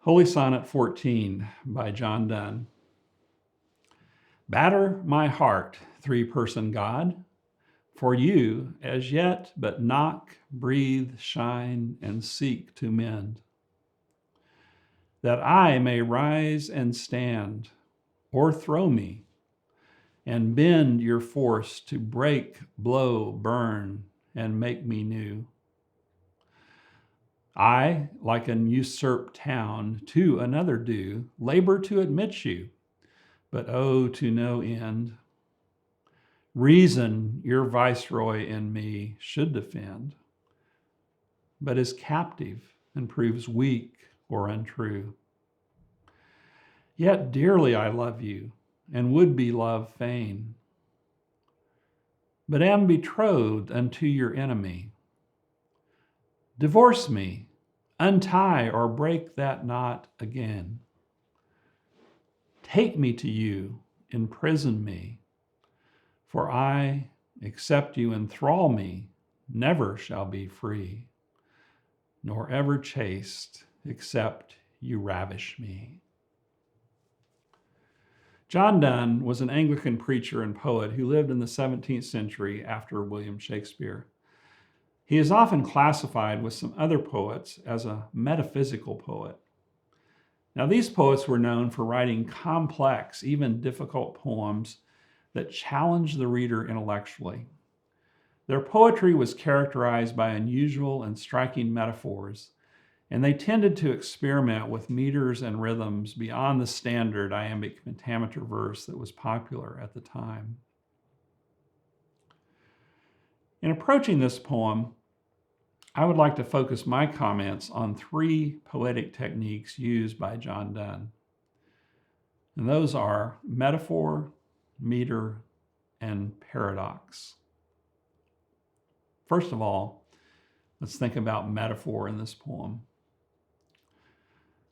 Holy Sonnet 14 by John Donne. Batter my heart, three-person God, for you as yet but knock, breathe, shine, and seek to mend. That I may rise and stand, o'erthrow me, and bend your force to break, blow, burn, and make me new. I, like an usurped town, to another do, labor to admit you, but oh, to no end. Reason your viceroy in me should defend, but is captive and proves weak or untrue. Yet dearly I love you, and would be loved fain, but am betrothed unto your enemy. Divorce me, untie or break that knot again. Take me to you, imprison me, for I, except you enthrall me, never shall be free, nor ever chaste, except you ravish me. John Donne was an Anglican preacher and poet who lived in the 17th century after William Shakespeare. He is often classified with some other poets as a metaphysical poet. Now, these poets were known for writing complex, even difficult poems that challenged the reader intellectually. Their poetry was characterized by unusual and striking metaphors, and they tended to experiment with meters and rhythms beyond the standard iambic pentameter verse that was popular at the time. In approaching this poem, I would like to focus my comments on three poetic techniques used by John Donne. And those are metaphor, meter, and paradox. First of all, let's think about metaphor in this poem.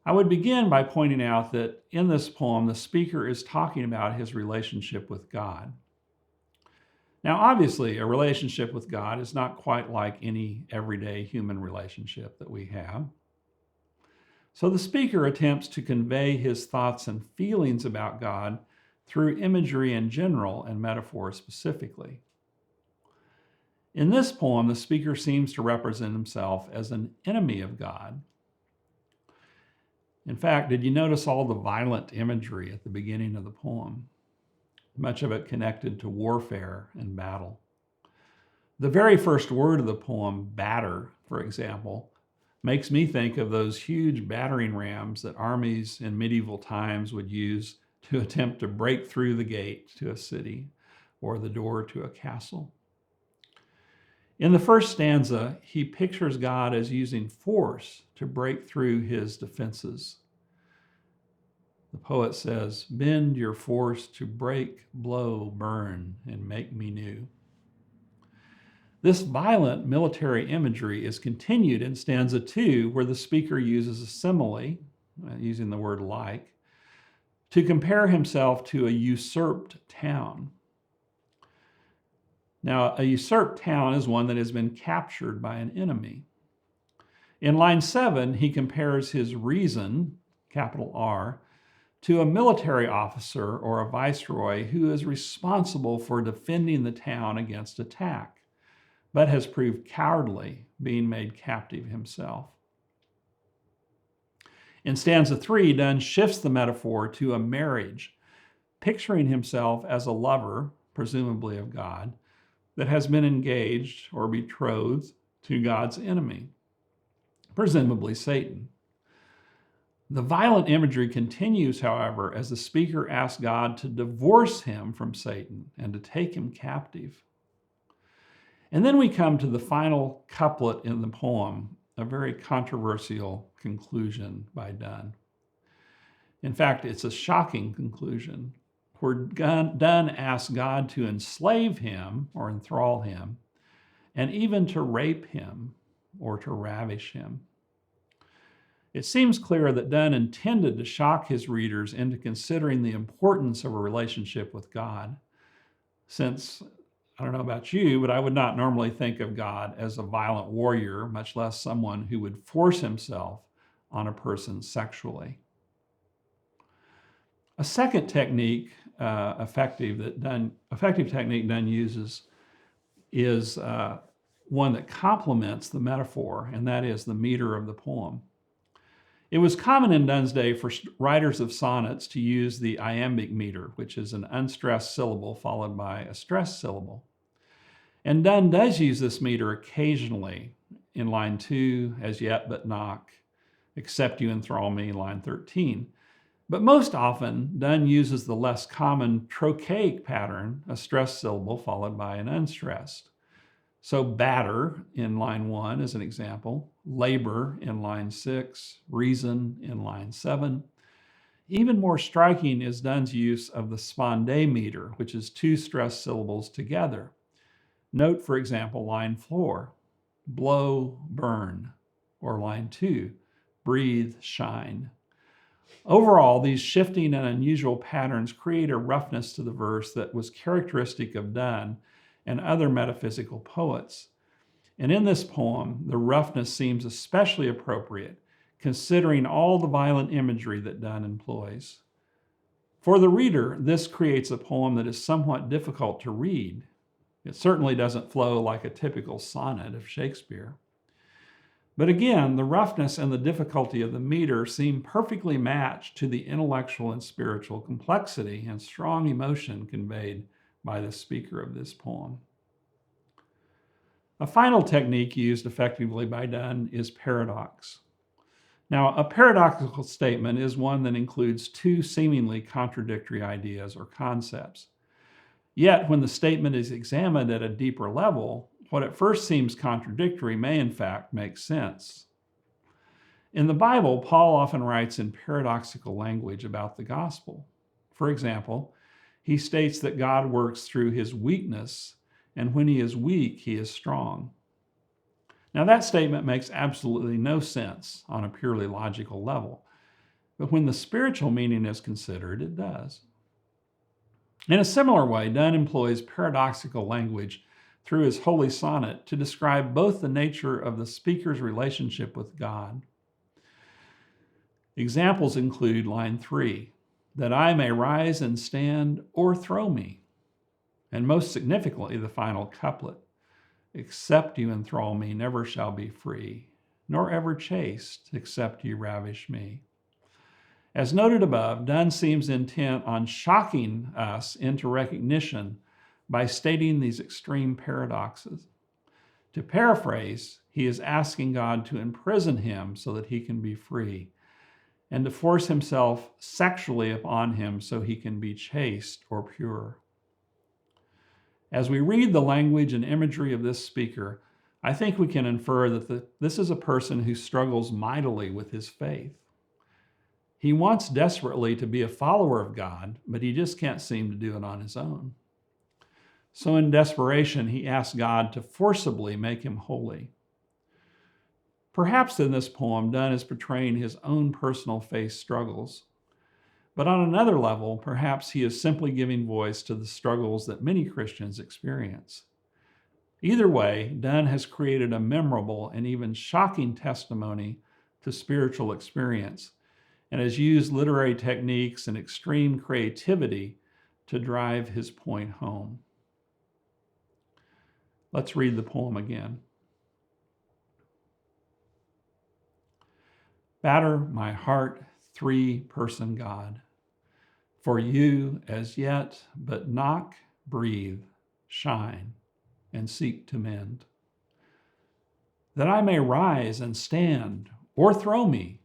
I would begin by pointing out that in this poem, the speaker is talking about his relationship with God. Now, obviously, a relationship with God is not quite like any everyday human relationship that we have. So the speaker attempts to convey his thoughts and feelings about God through imagery in general and metaphor specifically. In this poem, the speaker seems to represent himself as an enemy of God. In fact, did you notice all the violent imagery at the beginning of the poem? Much of it connected to warfare and battle. The very first word of the poem, batter, for example, makes me think of those huge battering rams that armies in medieval times would use to attempt to break through the gate to a city or the door to a castle. In the first stanza, he pictures God as using force to break through his defenses. The poet says, bend your force to break, blow, burn, and make me new. This violent military imagery is continued in stanza 2, where the speaker uses a simile, using the word like, to compare himself to a usurped town. Now, a usurped town is one that has been captured by an enemy. In line 7, he compares his reason, capital R, to a military officer or a viceroy who is responsible for defending the town against attack, but has proved cowardly, being made captive himself. In stanza 3, Donne shifts the metaphor to a marriage, picturing himself as a lover, presumably of God, that has been engaged or betrothed to God's enemy, presumably Satan. The violent imagery continues, however, as the speaker asks God to divorce him from Satan and to take him captive. And then we come to the final couplet in the poem, a very controversial conclusion by Donne. In fact, it's a shocking conclusion, where Donne asks God to enslave him or enthrall him, and even to rape him or to ravish him. It seems clear that Donne intended to shock his readers into considering the importance of a relationship with God, since, I don't know about you, but I would not normally think of God as a violent warrior, much less someone who would force himself on a person sexually. A second technique, effective technique Donne uses is one that complements the metaphor, and that is the meter of the poem. It was common in Donne's day for writers of sonnets to use the iambic meter, which is an unstressed syllable followed by a stressed syllable. And Donne does use this meter occasionally in line 2, as yet but knock, except you enthrall me, line 13. But most often, Donne uses the less common trochaic pattern, a stressed syllable followed by an unstressed. So batter in line 1 is an example, labor in line 6, reason in line 7. Even more striking is Donne's use of the sponde meter, which is 2 stressed syllables together. Note, for example, line 4, blow, burn, or line 2, breathe, shine. Overall, these shifting and unusual patterns create a roughness to the verse that was characteristic of Donne and other metaphysical poets. And in this poem, the roughness seems especially appropriate, considering all the violent imagery that Donne employs. For the reader, this creates a poem that is somewhat difficult to read. It certainly doesn't flow like a typical sonnet of Shakespeare. But again, the roughness and the difficulty of the meter seem perfectly matched to the intellectual and spiritual complexity and strong emotion conveyed by the speaker of this poem. A final technique used effectively by Donne is paradox. Now, a paradoxical statement is one that includes 2 seemingly contradictory ideas or concepts. Yet, when the statement is examined at a deeper level, what at first seems contradictory may in fact make sense. In the Bible, Paul often writes in paradoxical language about the gospel. For example, he states that God works through his weakness, and when he is weak, he is strong. Now, that statement makes absolutely no sense on a purely logical level, but when the spiritual meaning is considered, it does. In a similar way, Donne employs paradoxical language through his holy sonnet to describe both the nature of the speaker's relationship with God. Examples include line 3, that I may rise and stand or throw me. And most significantly, the final couplet, except you enthrall me, never shall be free, nor ever chaste, except you ravish me. As noted above, Donne seems intent on shocking us into recognition by stating these extreme paradoxes. To paraphrase, he is asking God to imprison him so that he can be free, and to force himself sexually upon him so he can be chaste or pure. As we read the language and imagery of this speaker, I think we can infer that this is a person who struggles mightily with his faith. He wants desperately to be a follower of God, but he just can't seem to do it on his own. So in desperation, he asks God to forcibly make him holy. Perhaps in this poem, Donne is portraying his own personal faith struggles. But on another level, perhaps he is simply giving voice to the struggles that many Christians experience. Either way, Donne has created a memorable and even shocking testimony to spiritual experience and has used literary techniques and extreme creativity to drive his point home. Let's read the poem again. Batter my heart, 3-person God. For you as yet but knock, breathe, shine, and seek to mend. That I may rise and stand, or throw me,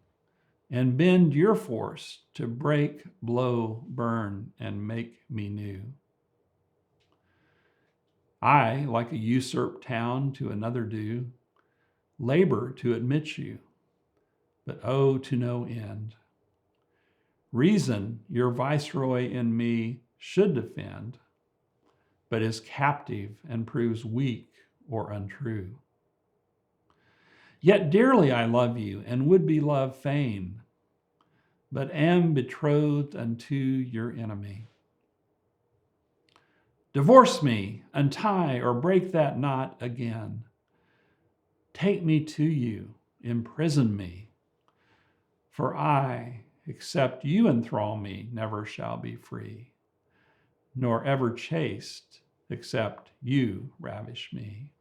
and bend your force to break, blow, burn, and make me new. I, like a usurped town to another do, labor to admit you, but oh, to no end. Reason, your viceroy in me, should defend, but is captive and proves weak or untrue. Yet dearly I love you, and would be loved fain, but am betrothed unto your enemy. Divorce me, untie, or break that knot again. Take me to you, imprison me, For I, except you enthrall me, never shall be free, nor ever chaste, except you ravish me.